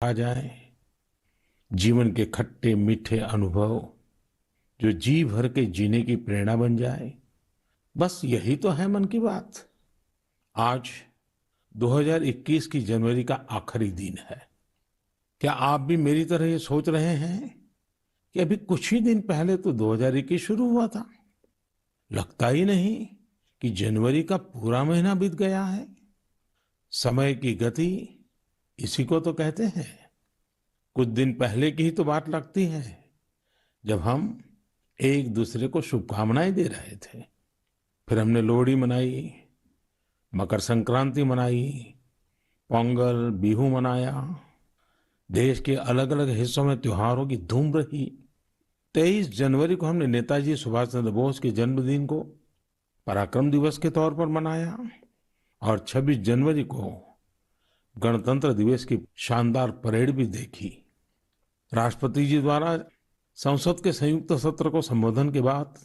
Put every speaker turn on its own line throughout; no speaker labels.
कहा जाए, जीवन के खट्टे मीठे अनुभव जो जी भर के जीने की प्रेरणा बन जाए, बस यही तो है मन की बात। आज 2021 की जनवरी का आखिरी दिन है। क्या आप भी मेरी तरह ये सोच रहे हैं कि अभी कुछ ही दिन पहले तो 2021 शुरू हुआ था? लगता ही नहीं कि जनवरी का पूरा महीना बीत गया है। समय की गति इसी को तो कहते हैं। कुछ दिन पहले की ही तो बात लगती है जब हम एक दूसरे को शुभकामनाएं दे रहे थे। फिर हमने लोहड़ी मनाई, मकर संक्रांति मनाई, पोंगल, बिहू मनाया। देश के अलग अलग हिस्सों में त्योहारों की धूम रही। 23 जनवरी को हमने नेताजी सुभाष चंद्र बोस के जन्मदिन को पराक्रम दिवस के तौर पर मनाया और 26 जनवरी को गणतंत्र दिवस की शानदार परेड भी देखी। राष्ट्रपति जी द्वारा संसद के संयुक्त सत्र को संबोधन के बाद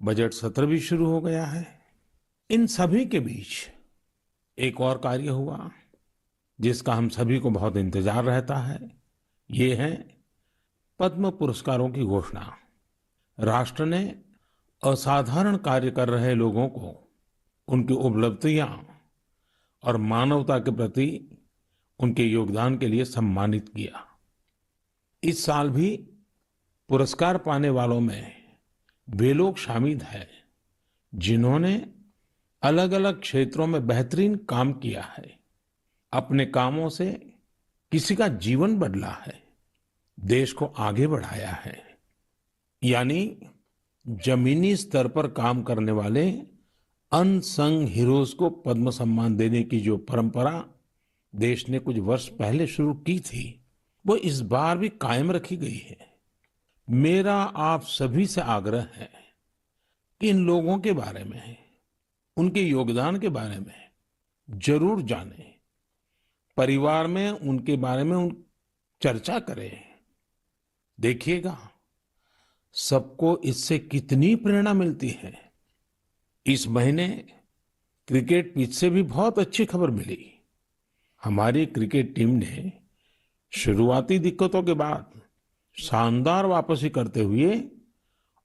बजट सत्र भी शुरू हो गया है। इन सभी के बीच एक और कार्य हुआ जिसका हम सभी को बहुत इंतजार रहता है। ये है पद्म पुरस्कारों की घोषणा। राष्ट्र ने असाधारण कार्य कर रहे लोगों को उनकी उपलब्धियां और मानवता के प्रति उनके योगदान के लिए सम्मानित किया। इस साल भी पुरस्कार पाने वालों में वे लोग शामिल हैं जिन्होंने अलग अलग क्षेत्रों में बेहतरीन काम किया है। अपने कामों से किसी का जीवन बदला है, देश को आगे बढ़ाया है। यानी जमीनी स्तर पर काम करने वाले अनसंग हीरोज को पद्म सम्मान देने की जो परंपरा देश ने कुछ वर्ष पहले शुरू की थी, वो इस बार भी कायम रखी गई है। मेरा आप सभी से आग्रह है कि इन लोगों के बारे में, उनके योगदान के बारे में जरूर जानें। परिवार में उनके बारे में चर्चा करें। देखिएगा सबको इससे कितनी प्रेरणा मिलती है। इस महीने क्रिकेट पिच से भी बहुत अच्छी खबर मिली। हमारी क्रिकेट टीम ने शुरुआती दिक्कतों के बाद शानदार वापसी करते हुए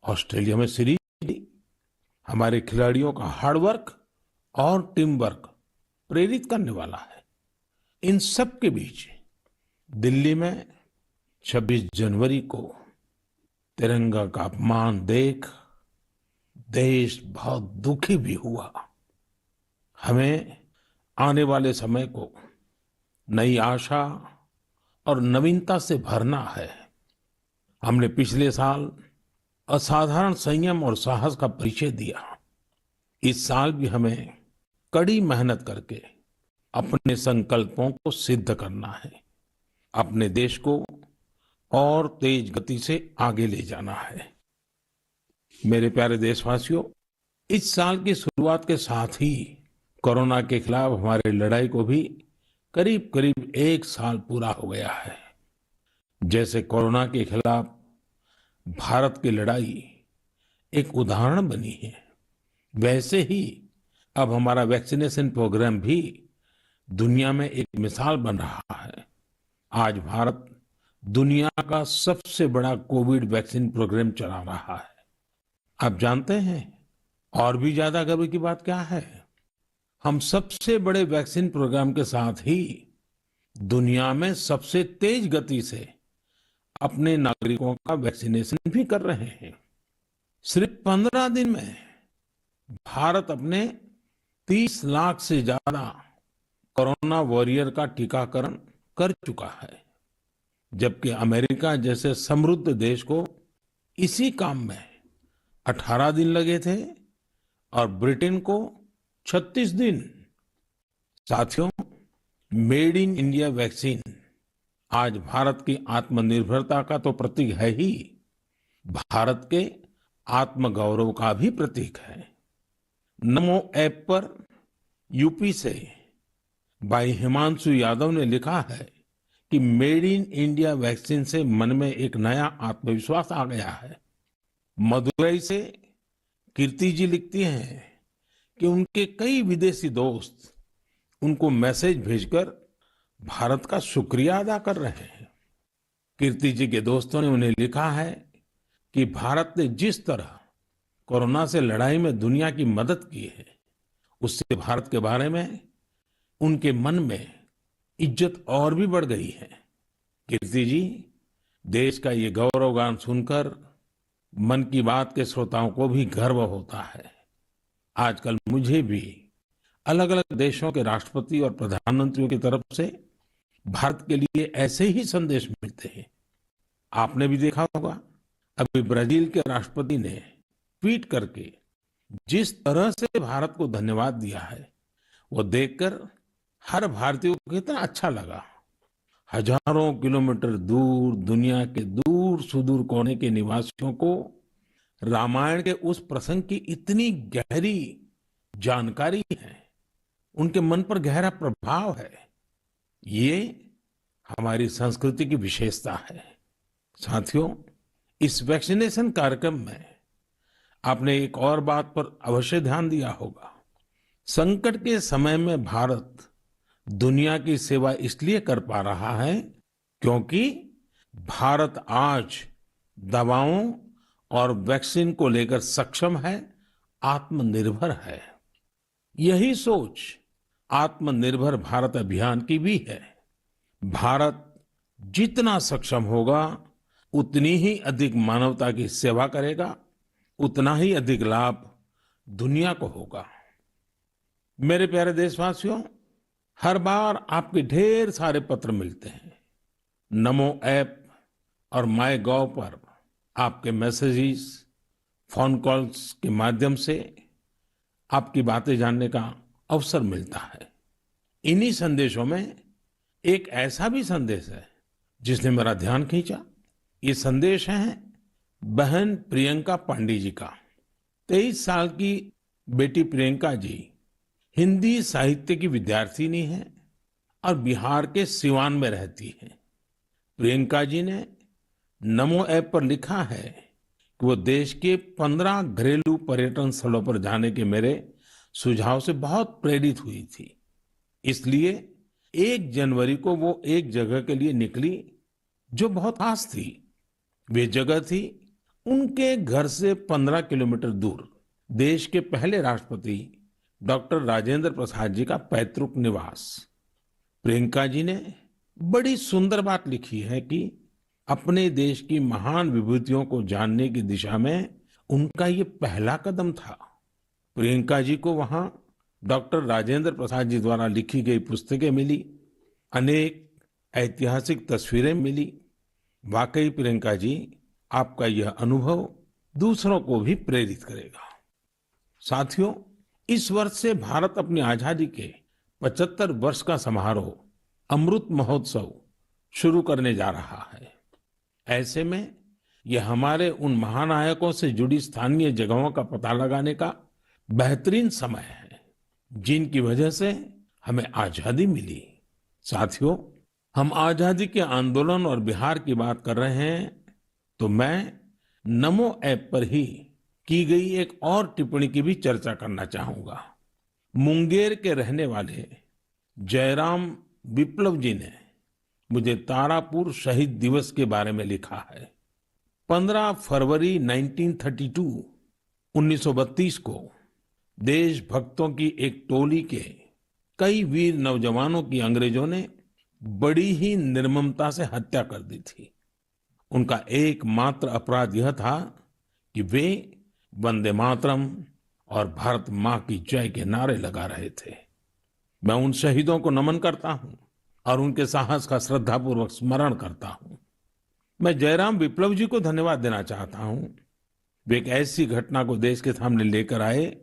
ऑस्ट्रेलिया में सीरीज जीती। हमारे खिलाड़ियों का हार्डवर्क और टीम वर्क प्रेरित करने वाला है। इन सब के बीच दिल्ली में 26 जनवरी को तिरंगा का अपमान देख देश बहुत दुखी भी हुआ। हमें आने वाले समय को नई आशा और नवीनता से भरना है। हमने पिछले साल असाधारण संयम और साहस का परिचय दिया। इस साल भी हमें कड़ी मेहनत करके अपने संकल्पों को सिद्ध करना है। अपने देश को और तेज गति से आगे ले जाना है। मेरे प्यारे देशवासियों, इस साल की शुरुआत के साथ ही कोरोना के खिलाफ हमारी लड़ाई को भी करीब करीब 1 साल पूरा हो गया है। जैसे कोरोना के खिलाफ भारत की लड़ाई एक उदाहरण बनी है, वैसे ही अब हमारा वैक्सीनेशन प्रोग्राम भी दुनिया में एक मिसाल बन रहा है। आज भारत दुनिया का सबसे बड़ा कोविड वैक्सीन प्रोग्राम चला रहा है। आप जानते हैं और भी ज्यादा गर्व की बात क्या है? हम सबसे बड़े वैक्सीन प्रोग्राम के साथ ही दुनिया में सबसे तेज गति से अपने नागरिकों का वैक्सीनेशन भी कर रहे हैं। सिर्फ 15 दिन में भारत अपने 30 लाख से ज्यादा कोरोना वॉरियर का टीकाकरण कर चुका है, जबकि अमेरिका जैसे समृद्ध देश को इसी काम में 18 दिन लगे थे और ब्रिटेन को 36 दिन। साथियों, मेड इन इंडिया वैक्सीन आज भारत की आत्मनिर्भरता का तो प्रतीक है ही, भारत के आत्मगौरव का भी प्रतीक है। नमो ऐप पर यूपी से भाई हिमांशु यादव ने लिखा है कि मेड इन इंडिया वैक्सीन से मन में एक नया आत्मविश्वास आ गया है। मदुरई से कीर्ति जी लिखती हैं कि उनके कई विदेशी दोस्त उनको मैसेज भेजकर भारत का शुक्रिया अदा कर रहे हैं। कीर्ति जी के दोस्तों ने उन्हें लिखा है कि भारत ने जिस तरह कोरोना से लड़ाई में दुनिया की मदद की है, उससे भारत के बारे में उनके मन में इज्जत और भी बढ़ गई है। कीर्ति जी, देश का ये गौरवगान सुनकर मन की बात के श्रोताओं को भी गर्व होता है। आजकल मुझे भी अलग अलग देशों के राष्ट्रपति और प्रधानमंत्रियों की तरफ से भारत के लिए ऐसे ही संदेश मिलते हैं। आपने भी देखा होगा, अभी ब्राजील के राष्ट्रपति ने ट्वीट करके जिस तरह से भारत को धन्यवाद दिया है, वो देखकर हर भारतीय को कितना अच्छा लगा। हजारों किलोमीटर दूर दुनिया के दूर सुदूर कोने के निवासियों को रामायण के उस प्रसंग की इतनी गहरी जानकारी है, उनके मन पर गहरा प्रभाव है। ये हमारी संस्कृति की विशेषता है। साथियों, इस वैक्सीनेशन कार्यक्रम में आपने एक और बात पर अवश्य ध्यान दिया होगा। संकट के समय में भारत दुनिया की सेवा इसलिए कर पा रहा है क्योंकि भारत आज दवाओं और वैक्सीन को लेकर सक्षम है, आत्मनिर्भर है। यही सोच आत्मनिर्भर भारत अभियान की भी है। भारत जितना सक्षम होगा, उतनी ही अधिक मानवता की सेवा करेगा, उतना ही अधिक लाभ दुनिया को होगा। मेरे प्यारे देशवासियों, हर बार आपके ढेर सारे पत्र मिलते हैं। नमो ऐप और माय गॉव पर आपके मैसेजेस, फोन कॉल्स के माध्यम से आपकी बातें जानने का अवसर मिलता है। इन्हीं संदेशों में एक ऐसा भी संदेश है जिसने मेरा ध्यान खींचा। ये संदेश है बहन प्रियंका पांडे जी का। 23 साल की बेटी प्रियंका जी हिंदी साहित्य की विद्यार्थिनी है और बिहार के सिवान में रहती है। प्रियंका जी ने नमो ऐप पर लिखा है कि वो देश के 15 घरेलू पर्यटन स्थलों पर जाने के मेरे सुझाव से बहुत प्रेरित हुई थी। इसलिए 1 जनवरी को वो एक जगह के लिए निकली जो बहुत खास थी। वे जगह थी उनके घर से 15 किलोमीटर दूर देश के पहले राष्ट्रपति डॉक्टर राजेंद्र प्रसाद जी का पैतृक निवास। प्रियंका जी ने बड़ी सुंदर बात लिखी है कि अपने देश की महान विभूतियों को जानने की दिशा में उनका ये पहला कदम था। प्रियंका जी को वहां डॉक्टर राजेंद्र प्रसाद जी द्वारा लिखी गई पुस्तकें मिली, अनेक ऐतिहासिक तस्वीरें मिली। वाकई प्रियंका जी, आपका यह अनुभव दूसरों को भी प्रेरित करेगा। साथियों, इस वर्ष से भारत अपनी आजादी के 75 वर्ष का समारोह अमृत महोत्सव शुरू करने जा रहा है। ऐसे में यह हमारे उन महानायकों से जुड़ी स्थानीय जगहों का पता लगाने का बेहतरीन समय है जिनकी वजह से हमें आजादी मिली। साथियों, हम आजादी के आंदोलन और बिहार की बात कर रहे हैं तो मैं नमो ऐप पर ही की गई एक और टिप्पणी की भी चर्चा करना चाहूंगा। मुंगेर के रहने वाले जयराम विप्लव जी ने मुझे तारापुर शहीद दिवस के बारे में लिखा है। 15 फरवरी 1932 को देशभक्तों की एक टोली के कई वीर नौजवानों की अंग्रेजों ने बड़ी ही निर्ममता से हत्या कर दी थी। उनका एकमात्र अपराध यह था कि वे वंदे मातरम और भारत माँ की जय के नारे लगा रहे थे। मैं उन शहीदों को नमन करता हूँ और उनके साहस का श्रद्धापूर्वक स्मरण करता हूँ। मैं जयराम विप्लव जी को धन्यवाद देना चाहता हूँ। वे एक ऐसी घटना को देश के सामने लेकर आए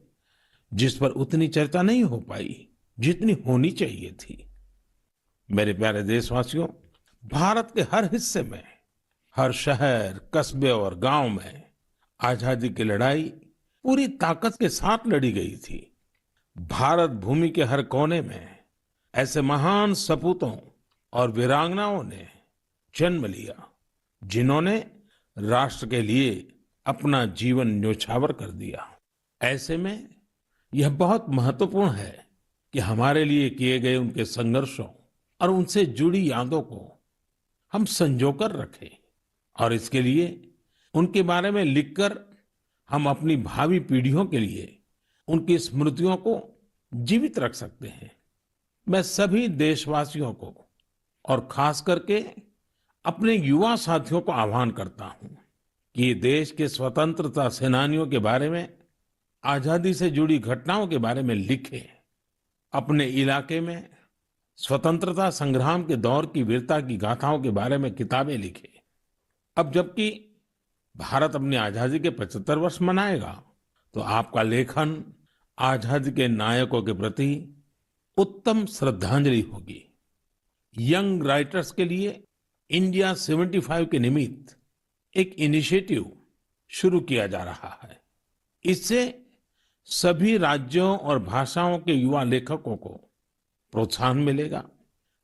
जिस पर उतनी चर्चा नहीं हो पाई जितनी होनी चाहिए थी। मेरे प्यारे देशवासियों, भारत के हर हिस्से में, हर शहर, कस्बे और गांव में आजादी की लड़ाई पूरी ताकत के साथ लड़ी गई थी। भारत भूमि के हर कोने में ऐसे महान सपूतों और वीरांगनाओं ने जन्म लिया जिन्होंने राष्ट्र के लिए अपना जीवन न्योछावर कर दिया। ऐसे में यह बहुत महत्वपूर्ण है कि हमारे लिए किए गए उनके संघर्षों और उनसे जुड़ी यादों को हम संजो कर रखें। और इसके लिए उनके बारे में लिखकर हम अपनी भावी पीढ़ियों के लिए उनकी स्मृतियों को जीवित रख सकते हैं। मैं सभी देशवासियों को और खास करके अपने युवा साथियों को आह्वान करता हूं कि ये देश के स्वतंत्रता सेनानियों के बारे में, आजादी से जुड़ी घटनाओं के बारे में लिखें। अपने इलाके में स्वतंत्रता संग्राम के दौर की वीरता की गाथाओं के बारे में किताबें लिखें। अब जबकि भारत अपनी आजादी के 75 वर्ष मनाएगा, तो आपका लेखन आजादी के नायकों के प्रति उत्तम श्रद्धांजलि होगी। यंग राइटर्स के लिए इंडिया 75 के निमित्त एक इनिशिएटिव शुरू किया जा रहा है। इससे सभी राज्यों और भाषाओं के युवा लेखकों को प्रोत्साहन मिलेगा।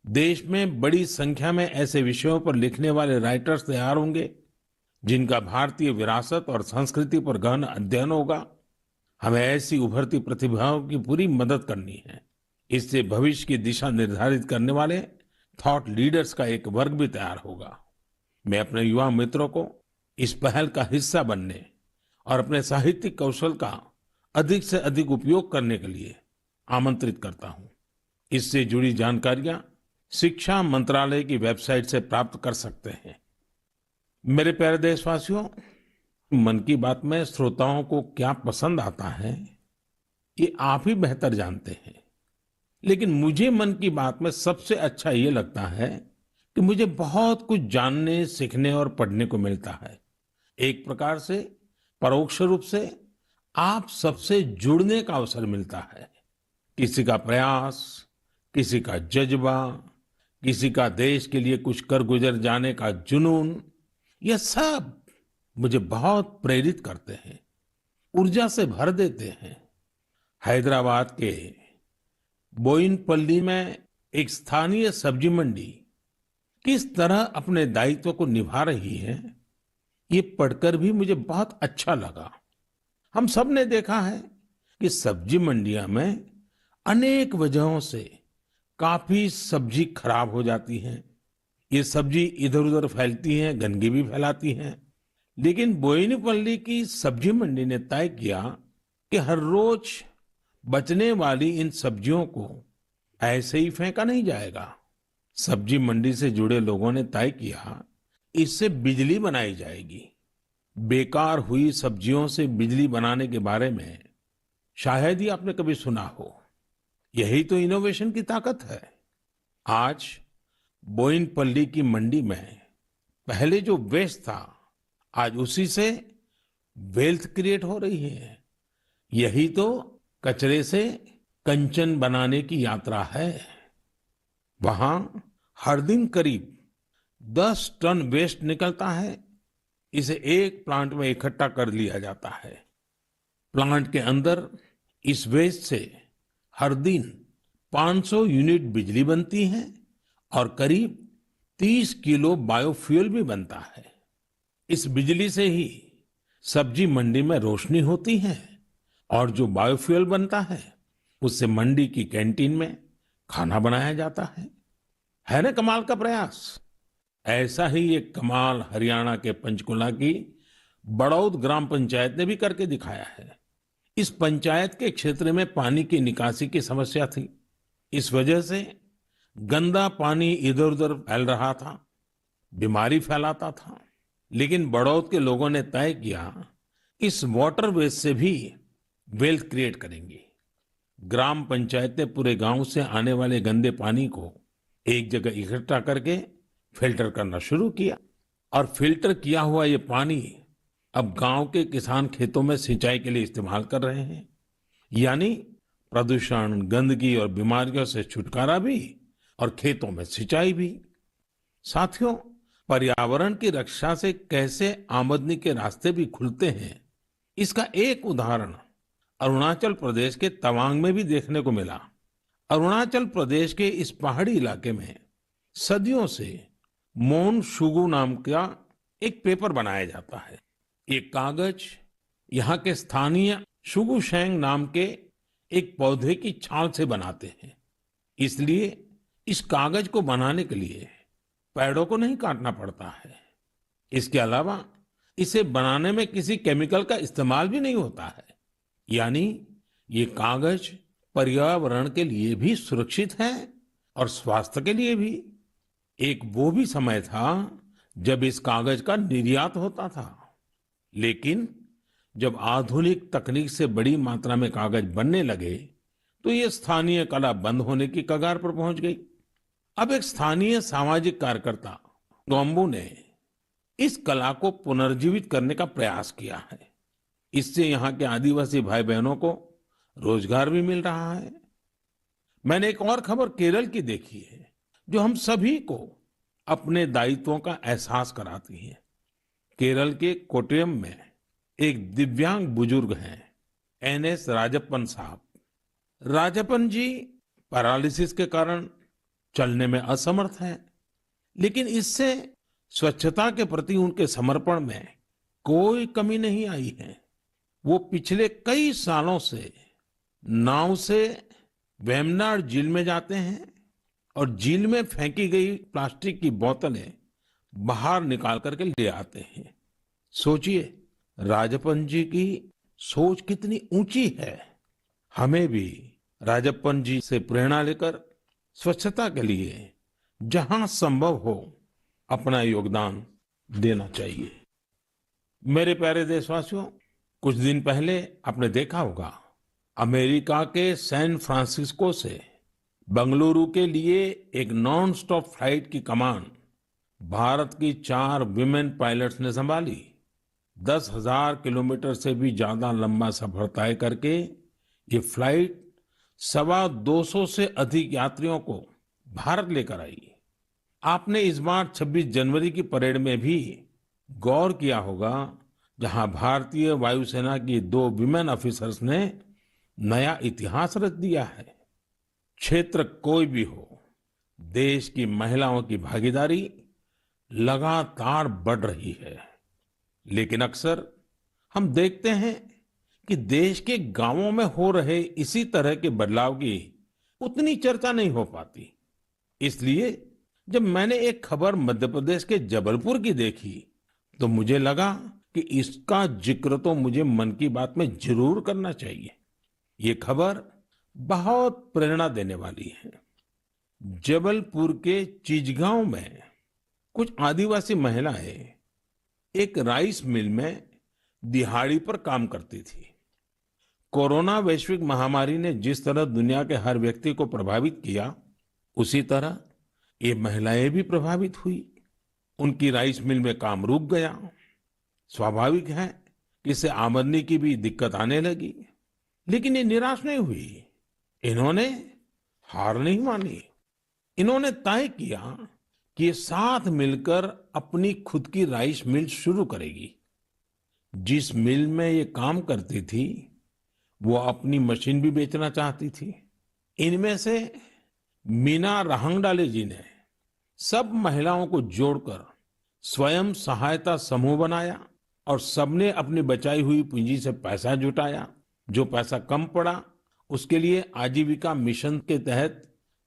देश में बड़ी संख्या में ऐसे विषयों पर लिखने वाले राइटर्स तैयार होंगे जिनका भारतीय विरासत और संस्कृति पर गहन अध्ययन होगा। हमें ऐसी उभरती प्रतिभाओं की पूरी मदद करनी है। इससे भविष्य की दिशा निर्धारित करने वाले थॉट लीडर्स का एक वर्ग भी तैयार होगा। मैं अपने युवा मित्रों को इस पहल का हिस्सा बनने और अपने साहित्यिक कौशल का अधिक से अधिक उपयोग करने के लिए आमंत्रित करता हूं। इससे जुड़ी जानकारियां शिक्षा मंत्रालय की वेबसाइट से प्राप्त कर सकते हैं। मेरे प्यारे देशवासियों, मन की बात में श्रोताओं को क्या पसंद आता है, ये आप ही बेहतर जानते हैं। लेकिन मुझे मन की बात में सबसे अच्छा ये लगता है कि मुझे बहुत कुछ जानने, सीखने और पढ़ने को मिलता है। एक प्रकार से परोक्ष रूप से आप सबसे जुड़ने का अवसर मिलता है। किसी का प्रयास, किसी का जज्बा, किसी का देश के लिए कुछ कर गुजर जाने का जुनून, यह सब मुझे बहुत प्रेरित करते हैं, ऊर्जा से भर देते हैं। हैदराबाद के बोयिनपल्ली में एक स्थानीय सब्जी मंडी किस तरह अपने दायित्व को निभा रही है, ये पढ़कर भी मुझे बहुत अच्छा लगा। हम सब ने देखा है कि सब्जी मंडियां में अनेक वजहों से काफी सब्जी खराब हो जाती है। ये सब्जी इधर उधर फैलती है, गंदगी भी फैलाती है। लेकिन बोयिनपल्ली की सब्जी मंडी ने तय किया कि हर रोज बचने वाली इन सब्जियों को ऐसे ही फेंका नहीं जाएगा। सब्जी मंडी से जुड़े लोगों ने तय किया इससे बिजली बनाई जाएगी। बेकार हुई सब्जियों से बिजली बनाने के बारे में शायद ही आपने कभी सुना हो। यही तो इनोवेशन की ताकत है। आज बोयिनपल्ली की मंडी में पहले जो वेस्ट था, आज उसी से वेल्थ क्रिएट हो रही है। यही तो कचरे से कंचन बनाने की यात्रा है। वहां हर दिन करीब 10 टन वेस्ट निकलता है। इसे एक प्लांट में इकट्ठा कर लिया जाता है। प्लांट के अंदर इस वेस्ट से हर दिन 500 यूनिट बिजली बनती है और करीब 30 किलो बायोफ्यूल भी बनता है। इस बिजली से ही सब्जी मंडी में रोशनी होती है और जो बायोफ्यूल बनता है उससे मंडी की कैंटीन में खाना बनाया जाता है ना कमाल का प्रयास। ऐसा ही एक कमाल हरियाणा के पंचकुला की बड़ौद ग्राम पंचायत ने भी करके दिखाया है। इस पंचायत के क्षेत्र में पानी की निकासी की समस्या थी। इस वजह से गंदा पानी इधर उधर फैल रहा था, बीमारी फैलाता था। लेकिन बड़ौद के लोगों ने तय किया इस वाटर वेस्ट से भी वेल्थ क्रिएट करेंगे। ग्राम पंचायत ने पूरे गांव से आने वाले गंदे पानी को एक जगह इकट्ठा करके फिल्टर करना शुरू किया और फिल्टर किया हुआ ये पानी अब गांव के किसान खेतों में सिंचाई के लिए इस्तेमाल कर रहे हैं। यानी प्रदूषण, गंदगी और बीमारियों से छुटकारा भी और खेतों में सिंचाई भी। साथियों, पर्यावरण की रक्षा से कैसे आमदनी के रास्ते भी खुलते हैं, इसका एक उदाहरण अरुणाचल प्रदेश के तवांग में भी देखने को मिला। अरुणाचल प्रदेश के इस पहाड़ी इलाके में सदियों से मोन शुगु नाम का एक पेपर बनाया जाता है। ये कागज यहाँ के स्थानीय शुगु शेंग नाम के एक पौधे की छाल से बनाते हैं। इसलिए इस कागज को बनाने के लिए पेड़ों को नहीं काटना पड़ता है। इसके अलावा इसे बनाने में किसी केमिकल का इस्तेमाल भी नहीं होता है। यानी ये कागज पर्यावरण के लिए भी सुरक्षित है और स्वास्थ्य के लिए भी। एक वो भी समय था जब इस कागज का निर्यात होता था, लेकिन जब आधुनिक तकनीक से बड़ी मात्रा में कागज बनने लगे तो ये स्थानीय कला बंद होने की कगार पर पहुंच गई। अब एक स्थानीय सामाजिक कार्यकर्ता गोम्बू ने इस कला को पुनर्जीवित करने का प्रयास किया है। इससे यहाँ के आदिवासी भाई बहनों को रोजगार भी मिल रहा है। मैंने एक और खबर केरल की देखी है जो हम सभी को अपने दायित्वों का एहसास कराती है। केरल के कोट्टयम में एक दिव्यांग बुजुर्ग हैं, एनएस राजप्पन साहब। राजप्पन जी पैरालिसिस के कारण चलने में असमर्थ हैं, लेकिन इससे स्वच्छता के प्रति उनके समर्पण में कोई कमी नहीं आई है। वो पिछले कई सालों से नाव से वेम्बनाड झील में जाते हैं और झील में फेंकी गई प्लास्टिक की बोतलें बाहर निकाल करके ले आते हैं। सोचिए, राजप्पन जी की सोच कितनी ऊंची है। हमें भी राजप्पन जी से प्रेरणा लेकर स्वच्छता के लिए जहां संभव हो अपना योगदान देना चाहिए। मेरे प्यारे देशवासियों, कुछ दिन पहले आपने देखा होगा अमेरिका के सैन फ्रांसिस्को से बंगलुरु के लिए एक नॉन स्टॉप फ्लाइट की कमान भारत की 4 विमेन पायलट्स ने संभाली। 10,000 किलोमीटर से भी ज्यादा लंबा सफर तय करके ये फ्लाइट 225 से अधिक यात्रियों को भारत लेकर आई। आपने इस बार 26 जनवरी की परेड में भी गौर किया होगा, जहां भारतीय वायुसेना की 2 विमेन ऑफिसर्स ने नया इतिहास रच दिया है। क्षेत्र कोई भी हो, देश की महिलाओं की भागीदारी लगातार बढ़ रही है। लेकिन अक्सर हम देखते हैं कि देश के गांवों में हो रहे इसी तरह के बदलाव की उतनी चर्चा नहीं हो पाती। इसलिए जब मैंने एक खबर मध्य प्रदेश के जबलपुर की देखी तो मुझे लगा कि इसका जिक्र तो मुझे मन की बात में जरूर करना चाहिए। ये खबर बहुत प्रेरणा देने वाली है। जबलपुर के चिचगांव में कुछ आदिवासी महिलाएं एक राइस मिल में दिहाड़ी पर काम करती थी। कोरोना वैश्विक महामारी ने जिस तरह दुनिया के हर व्यक्ति को प्रभावित किया, उसी तरह ये महिलाएं भी प्रभावित हुई। उनकी राइस मिल में काम रुक गया। स्वाभाविक है कि इससे आमदनी की भी दिक्कत आने लगी, लेकिन ये निराश नहीं हुई। इन्होंने हार नहीं मानी। इन्होंने तय किया कि ये साथ मिलकर अपनी खुद की राइस मिल शुरू करेगी। जिस मिल में ये काम करती थी वो अपनी मशीन भी बेचना चाहती थी। इनमें से मीना रहंगडाले जी ने सब महिलाओं को जोड़कर स्वयं सहायता समूह बनाया और सबने अपनी बचाई हुई पूंजी से पैसा जुटाया। जो पैसा कम पड़ा उसके लिए आजीविका मिशन के तहत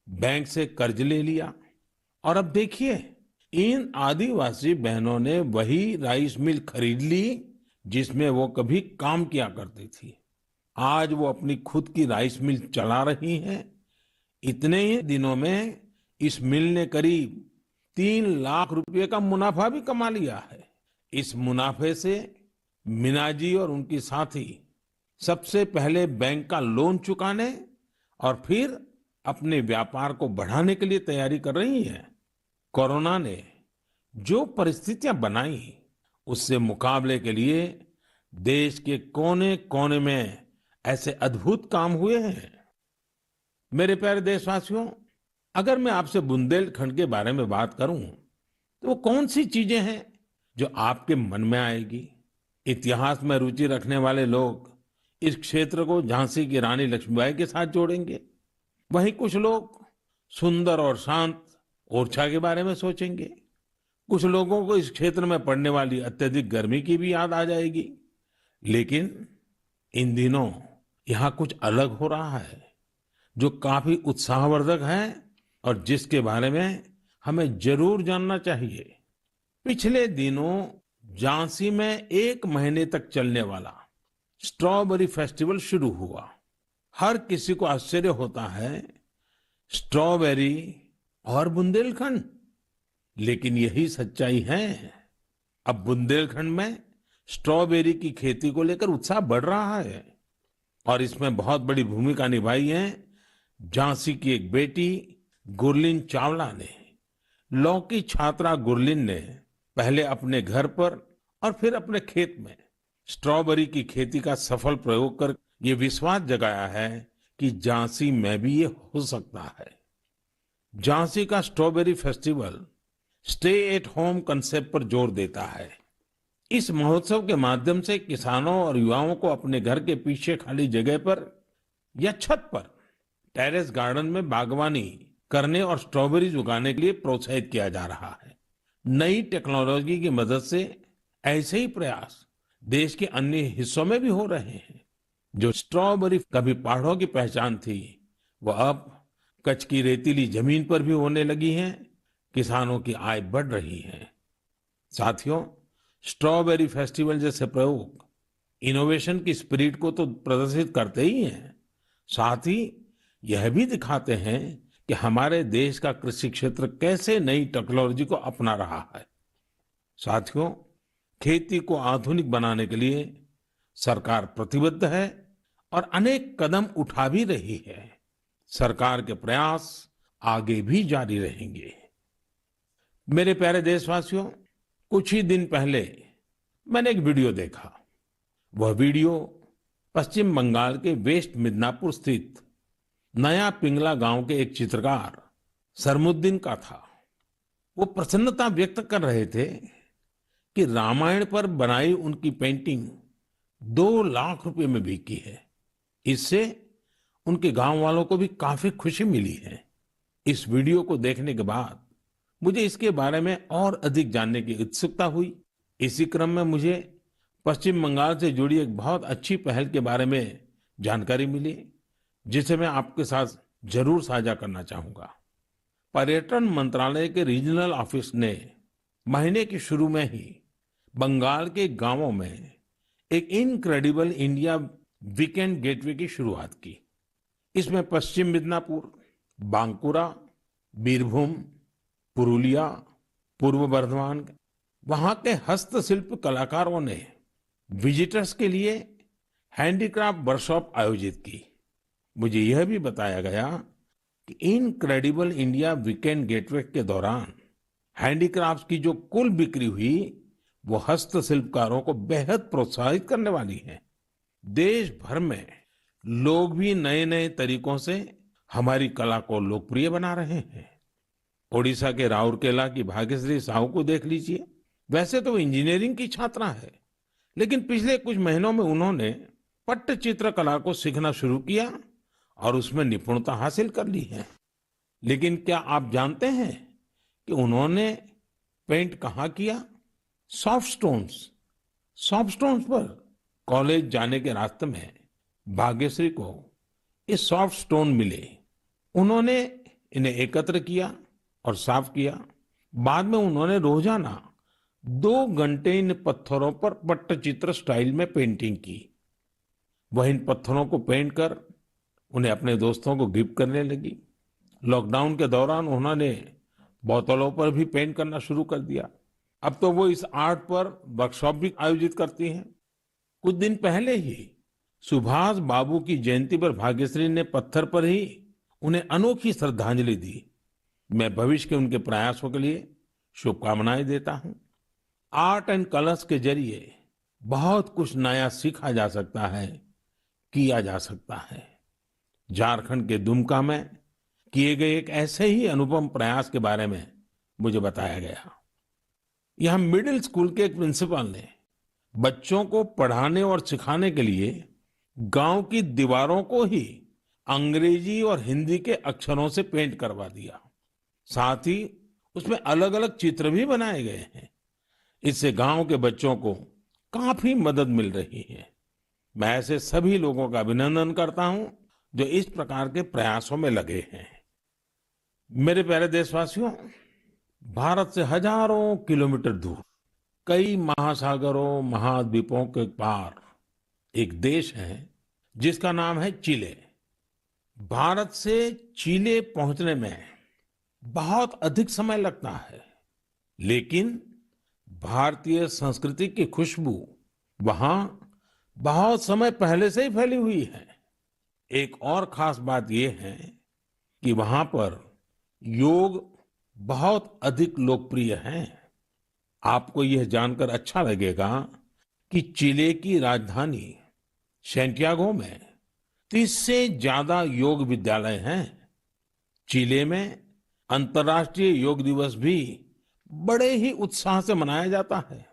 बैंक से कर्ज ले लिया। और अब देखिए, इन आदिवासी बहनों ने वही राइस मिल खरीद ली जिसमें वो कभी काम किया करती थी। आज वो अपनी खुद की राइस मिल चला रही हैं। इतने ही दिनों में इस मिल ने करीब 3 लाख रुपए का मुनाफा भी कमा लिया है। इस मुनाफे से मीना जी और उनकी साथी सबसे पहले बैंक का लोन चुकाने और फिर अपने व्यापार को बढ़ाने के लिए तैयारी कर रही हैं। कोरोना ने जो परिस्थितियां बनाई उससे मुकाबले के लिए देश के कोने कोने में ऐसे अद्भुत काम हुए हैं। मेरे प्यारे देशवासियों, अगर मैं आपसे बुंदेलखंड के बारे में बात करूं तो वो कौन सी चीजें हैं जो आपके मन में आएगी? इतिहास में रुचि रखने वाले लोग इस क्षेत्र को झांसी की रानी लक्ष्मीबाई के साथ जोड़ेंगे। वहीं कुछ लोग सुंदर और शांत ओरछा के बारे में सोचेंगे। कुछ लोगों को इस क्षेत्र में पड़ने वाली अत्यधिक गर्मी की भी याद आ जाएगी। लेकिन इन दिनों यहाँ कुछ अलग हो रहा है जो काफी उत्साहवर्धक है और जिसके बारे में हमें जरूर जानना चाहिए। पिछले दिनों झांसी में 1 महीने तक चलने वाला स्ट्रॉबेरी फेस्टिवल शुरू हुआ। हर किसी को आश्चर्य होता है, स्ट्रॉबेरी और बुंदेलखंड, लेकिन यही सच्चाई है। अब बुंदेलखंड में स्ट्रॉबेरी की खेती को लेकर उत्साह बढ़ रहा है और इसमें बहुत बड़ी भूमिका निभाई है झांसी की एक बेटी गुरलीन चावला ने। लॉ की छात्रा गुरलीन ने पहले अपने घर पर और फिर अपने खेत में स्ट्रॉबेरी की खेती का सफल प्रयोग कर ये विश्वास जगाया है कि झांसी में भी ये हो सकता है। झांसी का strawberry festival stay at home concept पर जोर देता है। इस महोत्सव के माध्यम से किसानों और युवाओं को अपने घर के पीछे खाली जगह पर या छत पर टेरेस गार्डन में बागवानी करने और स्ट्रॉबेरीज उगाने के लिए प्रोत्साहित किया जा रहा है। नई टेक्नोलॉजी की मदद से ऐसे ही प्रयास देश के अन्य हिस्सों में भी हो रहे हैं। जो स्ट्रॉबेरी कभी पहाड़ों की पहचान थी, वो अब कच्छ की रेतीली जमीन पर भी होने लगी है। किसानों की आय बढ़ रही है। साथियों, स्ट्रॉबेरी फेस्टिवल जैसे प्रयोग इनोवेशन की स्पिरिट को तो प्रदर्शित करते ही हैं, साथ ही यह भी दिखाते हैं कि हमारे देश का कृषि क्षेत्र कैसे नई टेक्नोलॉजी को अपना रहा है। साथियों, खेती को आधुनिक बनाने के लिए सरकार प्रतिबद्ध है और अनेक कदम उठा भी रही है। सरकार के प्रयास आगे भी जारी रहेंगे। मेरे प्यारे देशवासियों, कुछ ही दिन पहले मैंने एक वीडियो देखा। वह वीडियो पश्चिम बंगाल के वेस्ट मिदनापुर स्थित नया पिंगला गांव के एक चित्रकार सरमुद्दीन का था। वो प्रसन्नता व्यक्त कर रहे थे कि रामायण पर बनाई उनकी पेंटिंग 2 लाख रुपए में बिकी है। इससे उनके गांव वालों को भी काफी खुशी मिली है। इस वीडियो को देखने के बाद मुझे इसके बारे में और अधिक जानने की उत्सुकता हुई। इसी क्रम में मुझे पश्चिम बंगाल से जुड़ी एक बहुत अच्छी पहल के बारे में जानकारी मिली, जिसे मैं आपके साथ जरूर साझा करना चाहूंगा। पर्यटन मंत्रालय के रीजनल ऑफिस ने महीने के शुरू में ही बंगाल के गांवों में एक इनक्रेडिबल इंडिया वीकेंड गेटवे की शुरुआत की। इसमें पश्चिम मिदनापुर, बांकुरा, बीरभूम, पुरुलिया, पूर्व बर्धमान, वहां के हस्तशिल्प कलाकारों ने विजिटर्स के लिए हैंडीक्राफ्ट वर्कशॉप आयोजित की। मुझे यह भी बताया गया कि इनक्रेडिबल इंडिया वीकेंड गेटवे के दौरान हैंडीक्राफ्ट की जो कुल बिक्री हुई, वो हस्तशिल्पकारों को बेहद प्रोत्साहित करने वाली है। देश भर में लोग भी नए नए तरीकों से हमारी कला को लोकप्रिय बना रहे हैं। ओडिशा के राउरकेला की भाग्यश्री साहू को देख लीजिए। वैसे तो वो इंजीनियरिंग की छात्रा है, लेकिन पिछले कुछ महीनों में उन्होंने पट्टचित्र कला को सीखना शुरू किया और उसमें निपुणता हासिल कर ली है। लेकिन क्या आप जानते हैं कि उन्होंने पेंट कहाँ किया? सॉफ्ट स्टोन्स पर। कॉलेज जाने के रास्ते में भाग्यश्री को ये सॉफ्ट स्टोन मिले। उन्होंने इन्हें एकत्र किया और साफ किया। बाद में उन्होंने रोजाना 2 घंटे इन पत्थरों पर पट्टचित्र स्टाइल में पेंटिंग की। वह इन पत्थरों को पेंट कर उन्हें अपने दोस्तों को गिफ्ट करने लगी। लॉकडाउन के दौरान उन्होंने बोतलों पर भी पेंट करना शुरू कर दिया। अब तो वो इस आर्ट पर वर्कशॉप भी आयोजित करती हैं। कुछ दिन पहले ही सुभाष बाबू की जयंती पर भाग्यश्री ने पत्थर पर ही उन्हें अनोखी श्रद्धांजलि दी। मैं भविष्य के उनके प्रयासों के लिए शुभकामनाएं देता हूं। आर्ट एंड कलर्स के जरिए बहुत कुछ नया सीखा जा सकता है, किया जा सकता है। झारखंड के दुमका में किए गए एक ऐसे ही अनुपम प्रयास के बारे में मुझे बताया गया। यहां मिडिल स्कूल के एक प्रिंसिपल ने बच्चों को पढ़ाने और सिखाने के लिए गांव की दीवारों को ही अंग्रेजी और हिंदी के अक्षरों से पेंट करवा दिया। साथ ही उसमें अलग अलग चित्र भी बनाए गए हैं। इससे गांव के बच्चों को काफी मदद मिल रही है। मैं ऐसे सभी लोगों का अभिनंदन करता हूं जो इस प्रकार के प्रयासों में लगे हैं। मेरे प्यारे देशवासियों, भारत से हजारों किलोमीटर दूर, कई महासागरों, महाद्वीपों के पार एक देश है जिसका नाम है चिले। भारत से चिले पहुंचने में बहुत अधिक समय लगता है, लेकिन भारतीय संस्कृति की खुशबू वहां बहुत समय पहले से ही फैली हुई है। एक और खास बात यह है कि वहां पर योग बहुत अधिक लोकप्रिय है। आपको यह जानकर अच्छा लगेगा कि चिले की राजधानी सैंटियागो में 30 से ज्यादा योग विद्यालय हैं। चिले में अंतर्राष्ट्रीय योग दिवस भी बड़े ही उत्साह से मनाया जाता है।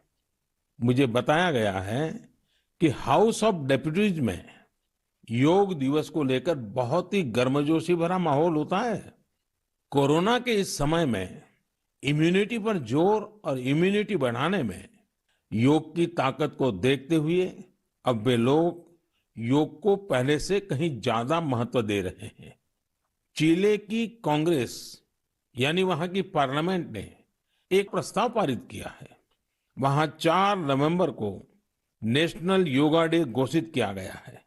मुझे बताया गया है कि हाउस ऑफ डेप्यूटीज में योग दिवस को लेकर बहुत ही गर्मजोशी भरा माहौल होता है। कोरोना के इस समय में इम्यूनिटी पर जोर और इम्यूनिटी बढ़ाने में योग की ताकत को देखते हुए अब वे लोग योग को पहले से कहीं ज्यादा महत्व दे रहे हैं। चिले की कांग्रेस यानी वहां की पार्लियामेंट ने एक प्रस्ताव पारित किया है। वहां 4 नवंबर को नेशनल योगा डे घोषित किया गया है।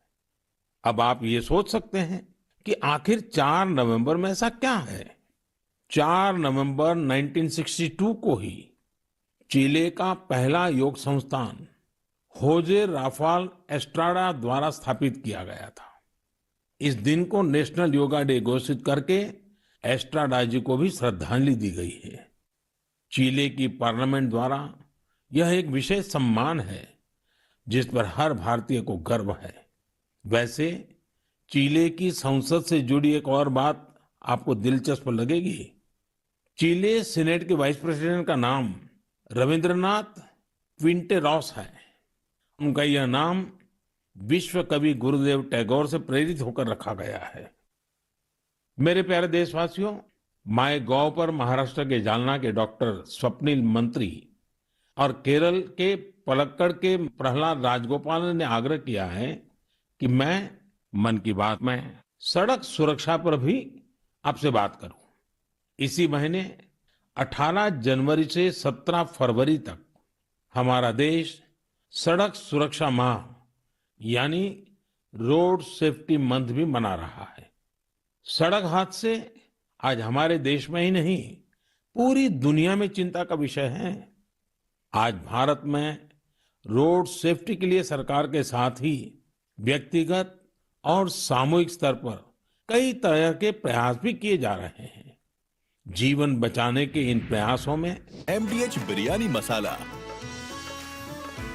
अब आप ये सोच सकते हैं कि आखिर 4 नवंबर में ऐसा क्या है। 4 नवंबर 1962 को ही चिले का पहला योग संस्थान होजे राफाल एस्ट्राडा द्वारा स्थापित किया गया था। इस दिन को नेशनल योगा डे घोषित करके एस्ट्राडा जी को भी श्रद्धांजलि दी गई है। चिले की पार्लियामेंट द्वारा यह एक विशेष सम्मान है जिस पर हर भारतीय को गर्व है। वैसे चिले की संसद से जुड़ी एक और बात आपको दिलचस्प लगेगी। चिले सीनेट के वाइस प्रेसिडेंट का नाम रविंद्रनाथ क्विंटेरॉस है। उनका यह नाम विश्व कवि गुरुदेव टैगोर से प्रेरित होकर रखा गया है। मेरे प्यारे देशवासियों, माय गॉव पर महाराष्ट्र के जालना के डॉक्टर स्वप्निल मंत्री और केरल के पलक्कड़ के प्रहलाद राजगोपाल ने आग्रह किया है कि मैं मन की बात में सड़क सुरक्षा पर भी आपसे बात करूं। इसी महीने 18 जनवरी से 17 फरवरी तक हमारा देश सड़क सुरक्षा माह यानी रोड सेफ्टी मंथ भी मना रहा है। सड़क हादसे आज हमारे देश में ही नहीं, पूरी दुनिया में चिंता का विषय है। आज भारत में रोड सेफ्टी के लिए सरकार के साथ ही व्यक्तिगत और सामूहिक स्तर पर कई तरह के प्रयास भी किए जा रहे हैं। जीवन बचाने के इन प्रयासों में
MDH बिरयानी मसाला,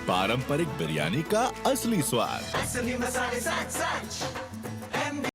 पारंपरिक बिरयानी का असली स्वाद।
असली मसाले सच सच